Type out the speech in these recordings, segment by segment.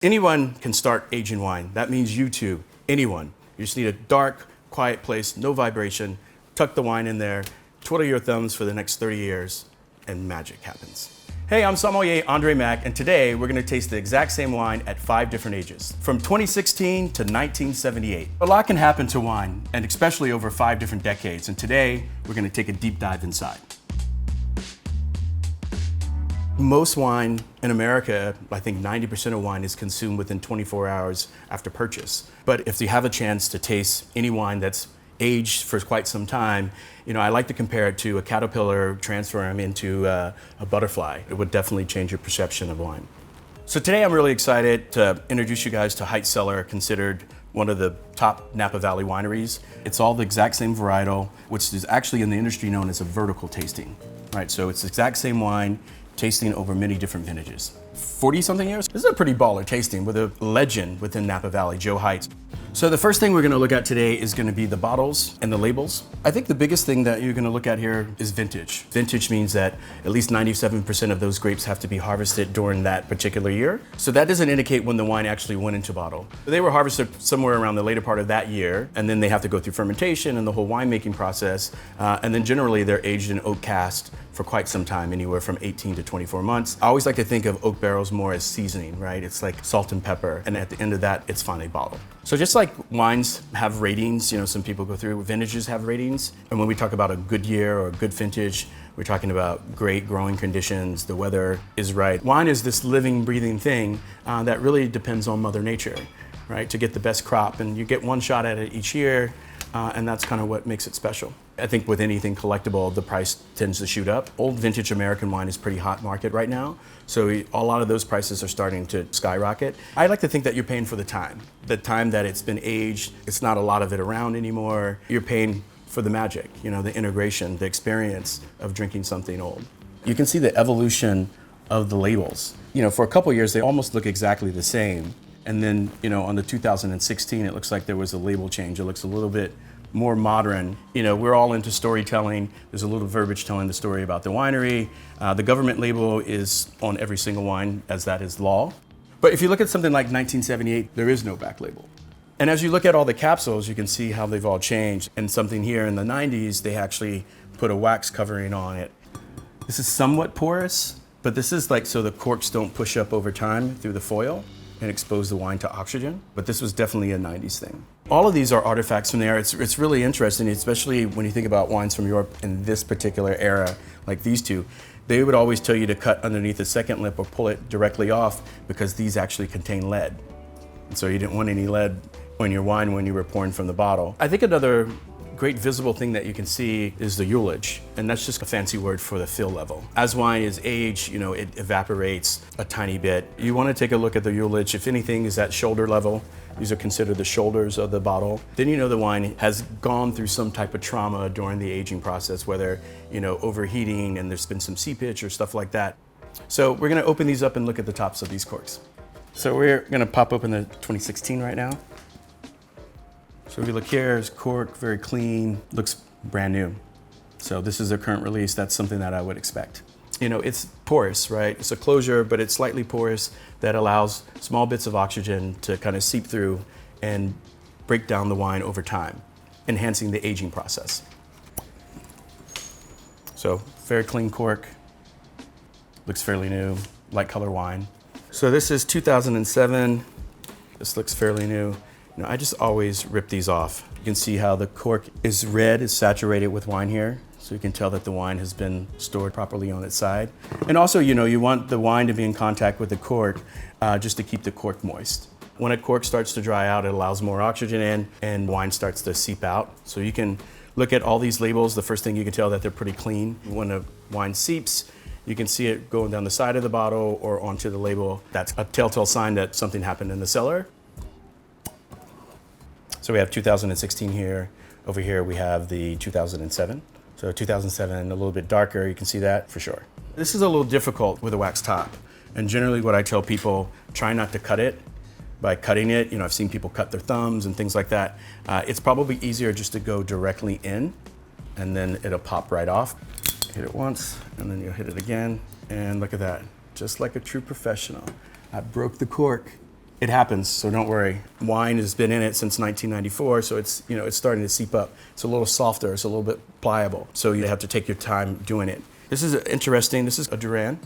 Anyone can start aging wine. That means you too, anyone. You just need a dark, quiet place, no vibration, tuck the wine in there, twiddle your thumbs for the next 30 years, and magic happens. Hey, I'm Sommelier André Mack, and today we're gonna taste the exact same wine at 5 different ages, from 2016 to 1978. A lot can happen to wine, and especially over 5 different decades, and today we're gonna take a deep dive inside. Most wine in America, I think 90% of wine is consumed within 24 hours after purchase. But if you have a chance to taste any wine that's aged for quite some time, I like to compare it to a caterpillar transferring into a butterfly. It would definitely change your perception of wine. So today I'm really excited to introduce you guys to Heitz Cellar, considered one of the top Napa Valley wineries. It's all the exact same varietal, which is actually in the industry known as a vertical tasting, right? So it's the exact same wine, tasting over many different vintages. 40-something years? This is a pretty baller tasting with a legend within Napa Valley, Joe Heitz. So the first thing we're gonna look at today is gonna be the bottles and the labels. I think the biggest thing that you're gonna look at here is vintage. Vintage means that at least 97% of those grapes have to be harvested during that particular year. So that doesn't indicate when the wine actually went into bottle. They were harvested somewhere around the later part of that year, and then they have to go through fermentation and the whole winemaking process. And then generally they're aged in oak cask for quite some time, anywhere from 18 to 24 months. I always like to think of oak barrels more as seasoning, right? It's like salt and pepper, and at the end of that, it's finally bottled. So just like wines have ratings, some people go through, vintages have ratings. And when we talk about a good year or a good vintage, we're talking about great growing conditions, the weather is right. Wine is this living, breathing thing that really depends on Mother Nature, right? To get the best crop, and you get one shot at it each year, and that's kind of what makes it special. I think with anything collectible, the price tends to shoot up. Old vintage American wine is pretty hot market right now, so a lot of those prices are starting to skyrocket. I like to think that you're paying for the time that it's been aged. It's not a lot of it around anymore. You're paying for the magic, the integration, the experience of drinking something old. You can see the evolution of the labels. For a couple years, they almost look exactly the same. And then, on the 2016, it looks like there was a label change. It looks a little bit more modern. We're all into storytelling. There's a little verbiage telling the story about the winery. The government label is on every single wine, as that is law. But if you look at something like 1978, there is no back label. And as you look at all the capsules, you can see how they've all changed. And something here in the 90s, they actually put a wax covering on it. This is somewhat porous, but this is so the corks don't push up over time through the foil and expose the wine to oxygen. But this was definitely a 90s thing. All of these are artifacts from there. It's really interesting, especially when you think about wines from Europe in this particular era, like these two. They would always tell you to cut underneath the second lip or pull it directly off because these actually contain lead. And so you didn't want any lead in your wine when you were pouring from the bottle. I think another great visible thing that you can see is the ullage, and that's just a fancy word for the fill level. As wine is aged, it evaporates a tiny bit. You want to take a look at the ullage. If anything is at shoulder level, these are considered the shoulders of the bottle. Then the wine has gone through some type of trauma during the aging process, whether overheating and there's been some seepage or stuff like that. So we're going to open these up and look at the tops of these corks. So we're going to pop open the 2016 right now. So if you look here, it's cork, very clean, looks brand new. So this is their current release. That's something that I would expect. It's porous, right? It's a closure, but it's slightly porous that allows small bits of oxygen to kind of seep through and break down the wine over time, enhancing the aging process. So very clean cork, looks fairly new, light color wine. So this is 2007. This looks fairly new. I just always rip these off. You can see how the cork is red, is saturated with wine here. So you can tell that the wine has been stored properly on its side. And also, you want the wine to be in contact with the cork just to keep the cork moist. When a cork starts to dry out, it allows more oxygen in and wine starts to seep out. So you can look at all these labels. The first thing you can tell that they're pretty clean. When a wine seeps, you can see it going down the side of the bottle or onto the label. That's a telltale sign that something happened in the cellar. So we have 2016 here. Over here we have the 2007. So 2007, a little bit darker, you can see that for sure. This is a little difficult with a wax top. And generally what I tell people, try not to cut it. By cutting it, I've seen people cut their thumbs and things like that. It's probably easier just to go directly in and then it'll pop right off. Hit it once and then you'll hit it again. And look at that, just like a true professional. I broke the cork It happens, so don't worry. Wine has been in it since 1994, so it's, it's starting to seep up. It's a little softer, it's a little bit pliable, so you have to take your time doing it. This is interesting, this is a Duran.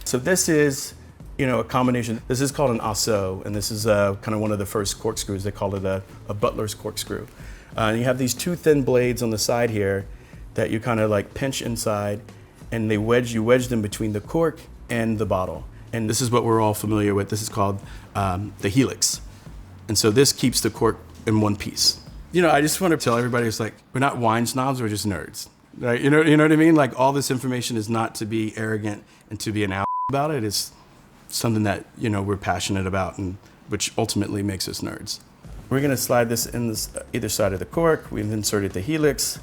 So this is, a combination. This is called an Asso, and this is kind of one of the first corkscrews. They call it a butler's corkscrew. And you have these two thin blades on the side here that you kind of like pinch inside, and you wedge them between the cork and the bottle. And this is what we're all familiar with. This is called the helix. And so this keeps the cork in one piece. I just want to tell everybody, it's like, we're not wine snobs, we're just nerds. Right? You know what I mean? Like, all this information is not to be arrogant and to be an ass about it. It's something that, we're passionate about, and which ultimately makes us nerds. We're gonna slide this in either side of the cork. We've inserted the helix.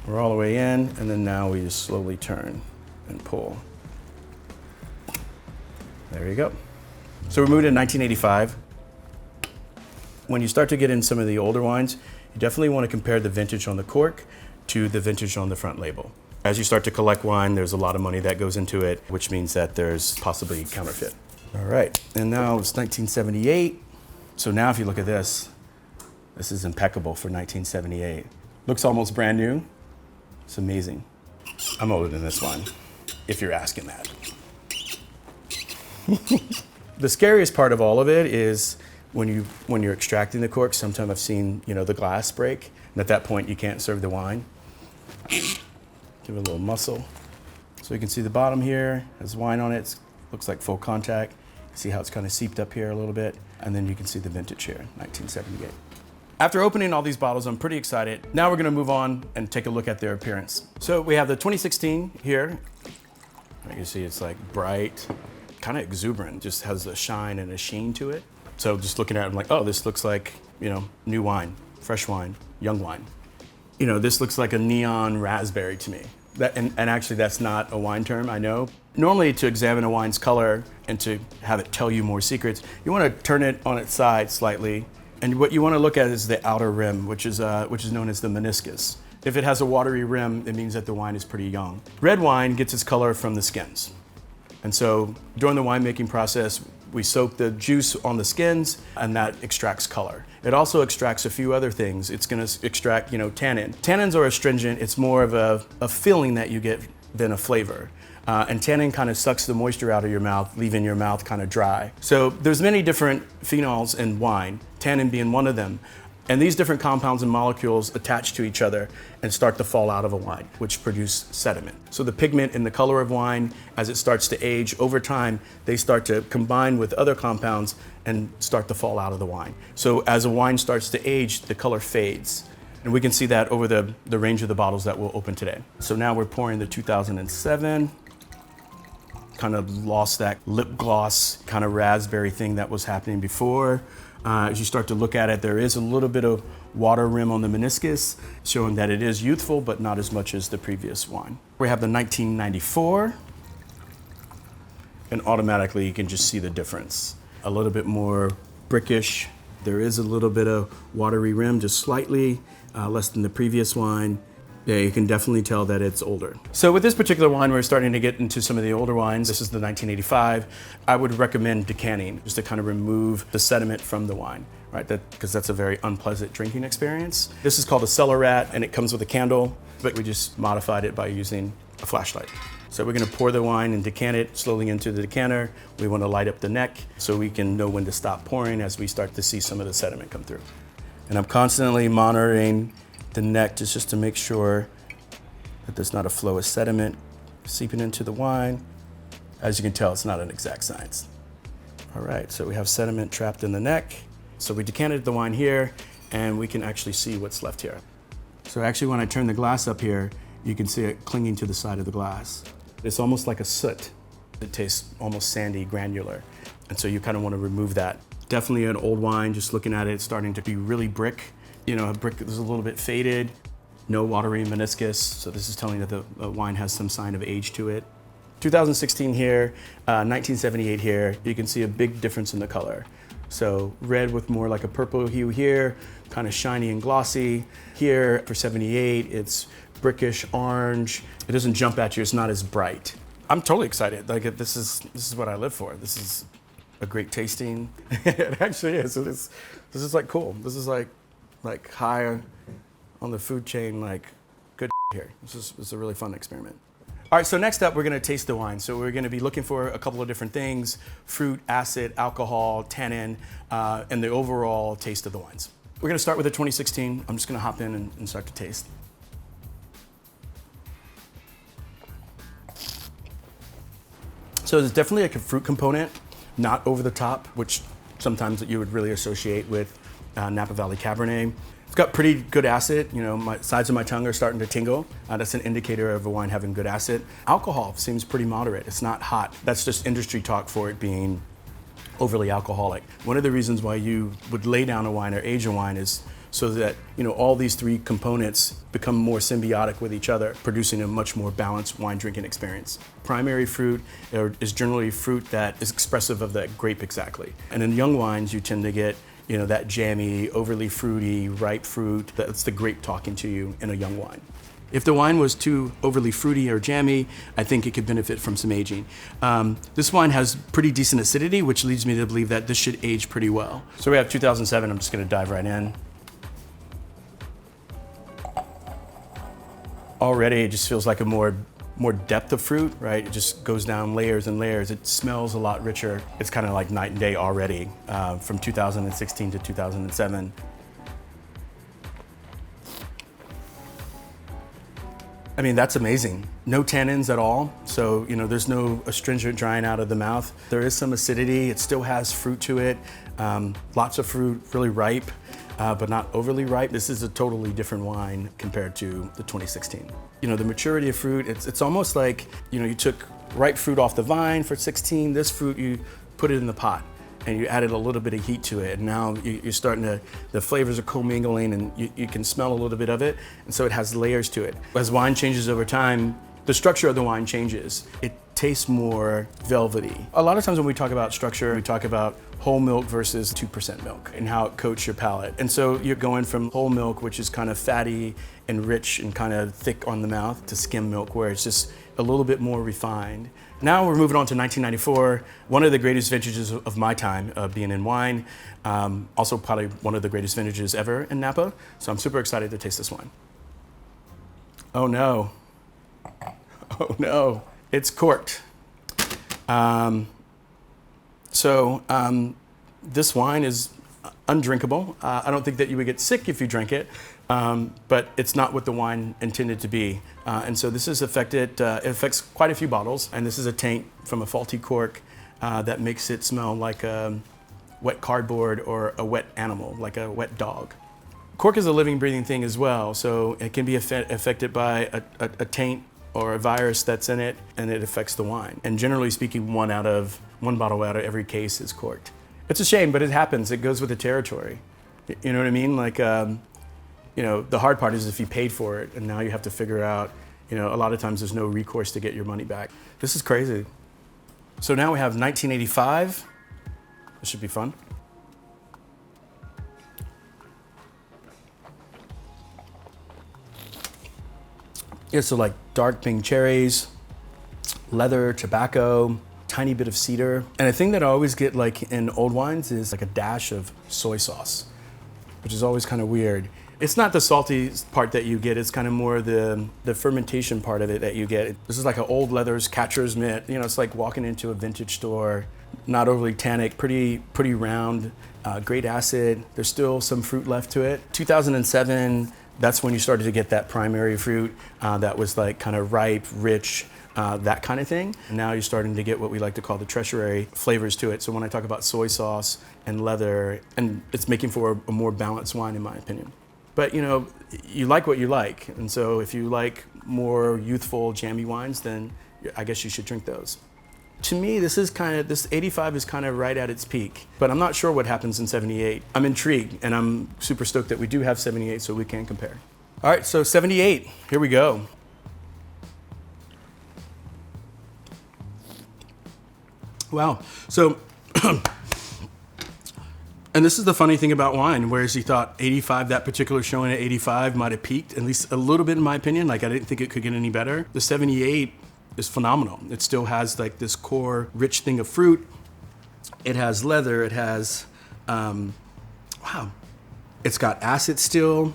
We're all the way in, and then now we just slowly turn and pull. There you go. So we moved in 1985. When you start to get in some of the older wines, you definitely want to compare the vintage on the cork to the vintage on the front label. As you start to collect wine, there's a lot of money that goes into it, which means that there's possibly counterfeit. All right, and now it's 1978. So now if you look at this is impeccable for 1978. Looks almost brand new. It's amazing. I'm older than this wine, if you're asking that. The scariest part of all of it is when you're extracting the cork. Sometimes I've seen, the glass break, and at that point you can't serve the wine. Give it a little muscle. So you can see the bottom here has wine on it. Looks like full contact. See how it's kind of seeped up here a little bit. And then you can see the vintage here, 1978. After opening all these bottles, I'm pretty excited. Now we're gonna move on and take a look at their appearance. So we have the 2016 here. You can see it's like bright, kind of exuberant, just has a shine and a sheen to it. So just looking at it, I'm like, oh, this looks like, new wine, fresh wine, young wine. This looks like a neon raspberry to me. And actually that's not a wine term, I know. Normally to examine a wine's color and to have it tell you more secrets, you want to turn it on its side slightly. And what you want to look at is the outer rim, which is known as the meniscus. If it has a watery rim, it means that the wine is pretty young. Red wine gets its color from the skins. And so during the winemaking process, we soak the juice on the skins, and that extracts color. It also extracts a few other things. It's gonna extract, tannin. Tannins are astringent. It's more of a feeling that you get than a flavor. And tannin kind of sucks the moisture out of your mouth, leaving your mouth kind of dry. So there's many different phenols in wine, tannin being one of them. And these different compounds and molecules attach to each other and start to fall out of a wine, which produce sediment. So the pigment in the color of wine, as it starts to age, over time, they start to combine with other compounds and start to fall out of the wine. So as a wine starts to age, the color fades. And we can see that over the range of the bottles that we'll open today. So now we're pouring the 2007. Kind of lost that lip gloss, kind of raspberry thing that was happening before. As you start to look at it, there is a little bit of water rim on the meniscus, showing that it is youthful, but not as much as the previous wine. We have the 1994, and automatically you can just see the difference. A little bit more brickish. There is a little bit of watery rim, just slightly, less than the previous wine. Yeah, you can definitely tell that it's older. So with this particular wine, we're starting to get into some of the older wines. This is the 1985. I would recommend decanting, just to kind of remove the sediment from the wine, right? Because that's a very unpleasant drinking experience. This is called a cellar rat, and it comes with a candle, but we just modified it by using a flashlight. So we're gonna pour the wine and decant it slowly into the decanter. We wanna light up the neck so we can know when to stop pouring as we start to see some of the sediment come through. And I'm constantly monitoring the neck just to make sure that there's not a flow of sediment seeping into the wine. As you can tell, it's not an exact science. All right, so we have sediment trapped in the neck. So we decanted the wine here, and we can actually see what's left here. So actually when I turn the glass up here, you can see it clinging to the side of the glass. It's almost like a soot. It tastes almost sandy, granular. And so you kind of want to remove that. Definitely an old wine, just looking at it, it's starting to be really brick. A brick is a little bit faded, no watery meniscus, so this is telling you that the wine has some sign of age to it. 2016 here, 1978 here, you can see a big difference in the color. So red with more like a purple hue here, kind of shiny and glossy. Here for 78, it's brickish orange. It doesn't jump at you, it's not as bright. I'm totally excited. Like this is what I live for. This is a great tasting. It actually is. This is like cool. This is like higher on the food chain, like good here. This is a really fun experiment. All right, so next up, we're gonna taste the wine. So we're gonna be looking for a couple of different things: fruit, acid, alcohol, tannin, and the overall taste of the wines. We're gonna start with a 2016. I'm just gonna hop in and start to taste. So there's definitely like a fruit component, not over the top, which sometimes you would really associate with Napa Valley Cabernet. It's got pretty good acid. You know, my sides of my tongue are starting to tingle. That's an indicator of a wine having good acid. Alcohol seems pretty moderate. It's not hot. That's just industry talk for it being overly alcoholic. One of the reasons why you would lay down a wine or age a wine is so that, you know, all these three components become more symbiotic with each other, producing a much more balanced wine drinking experience. Primary fruit is generally fruit that is expressive of that grape exactly. And in young wines, you tend to get, you know, that jammy, overly fruity, ripe fruit. That's the grape talking to you in a young wine. If the wine was too overly fruity or jammy, I think it could benefit from some aging. This wine has pretty decent acidity, which leads me to believe that this should age pretty well. So we have 2007, I'm just gonna dive right in. Already, it just feels like a more depth of fruit, right? It just goes down layers and layers. It smells a lot richer. It's kind of like night and day already from 2016 to 2007. I mean, that's amazing. No tannins at all. So, you know, there's no astringent drying out of the mouth. There is some acidity. It still has fruit to it. Lots of fruit, really ripe, but not overly ripe. This is a totally different wine compared to the 2016. You know, the maturity of fruit, it's almost like, you know, you took ripe fruit off the vine for 16. This fruit, you put it in the pot and you added a little bit of heat to it. And now you're starting to, the flavors are commingling and you can smell a little bit of it. And so it has layers to it. As wine changes over time, the structure of the wine changes. It tastes more velvety. A lot of times when we talk about structure, we talk about whole milk versus 2% milk and how it coats your palate. And so you're going from whole milk, which is kind of fatty and rich and kind of thick on the mouth, to skim milk, where it's just a little bit more refined. Now we're moving on to 1994, one of the greatest vintages of my time being in wine. Also probably one of the greatest vintages ever in Napa. So I'm super excited to taste this wine. Oh no. Oh no, it's corked. This wine is undrinkable. I don't think that you would get sick if you drank it, but it's not what the wine intended to be. And so this is it affects quite a few bottles, and this is a taint from a faulty cork that makes it smell like wet cardboard or a wet animal, like a wet dog. Cork is a living, breathing thing as well, so it can be affected by a taint or a virus that's in it, and it affects the wine. And generally speaking, one bottle out of every case is corked. It's a shame, but it happens. It goes with the territory. You know what I mean? Like, you know, the hard part is if you paid for it, and now you have to figure out, you know, a lot of times there's no recourse to get your money back. This is crazy. So now we have 1985. This should be fun. Yeah, so like dark pink cherries, leather, tobacco, tiny bit of cedar. And a thing that I always get like in old wines is like a dash of soy sauce, which is always kind of weird. It's not the salty part that you get, it's kind of more the fermentation part of it that you get. This is like an old leather's catcher's mitt. You know, it's like walking into a vintage store, not overly tannic, pretty round, great acid. There's still some fruit left to it. 2007, that's when you started to get that primary fruit that was like kind of ripe, rich, that kind of thing. And now you're starting to get what we like to call the tertiary flavors to it. So when I talk about soy sauce and leather, and it's making for a more balanced wine in my opinion. But you know, you like what you like. And so if you like more youthful, jammy wines, then I guess you should drink those. To me, this 85 is kind of right at its peak, but I'm not sure what happens in 78. I'm intrigued, and I'm super stoked that we do have 78 so we can compare. All right, so 78, here we go. Wow, so, and this is the funny thing about wine, whereas you thought 85, that particular showing at 85 might have peaked, at least a little bit in my opinion, like I didn't think it could get any better. The 78 is phenomenal. It still has like this core rich thing of fruit. It has leather. It has, wow, it's got acid still.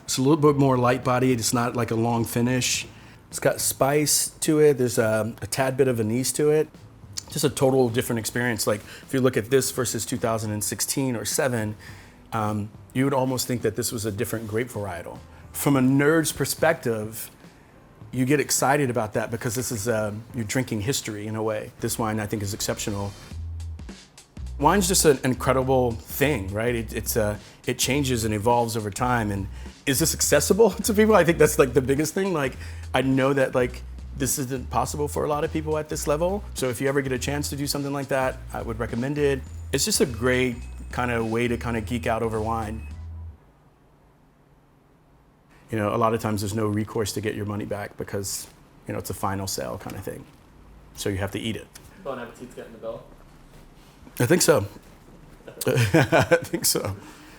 It's a little bit more light bodied. It's not like a long finish. It's got spice to it. There's a tad bit of anise to it. Just a total different experience. Like if you look at this versus 2016 or 7, you would almost think that this was a different grape varietal. From a nerd's perspective, you get excited about that because this is, you're drinking history in a way. This wine I think is exceptional. Wine's just an incredible thing, right? It changes and evolves over time. And is this accessible to people? I think that's like the biggest thing. Like, I know that like this isn't possible for a lot of people at this level. So if you ever get a chance to do something like that, I would recommend it. It's just a great kind of way to kind of geek out over wine. You know, a lot of times there's no recourse to get your money back because, you know, it's a final sale kind of thing. So you have to eat it. Bon Appetit's getting the bill. I think so. I think so.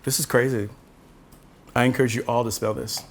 This is crazy. I encourage you all to smell this.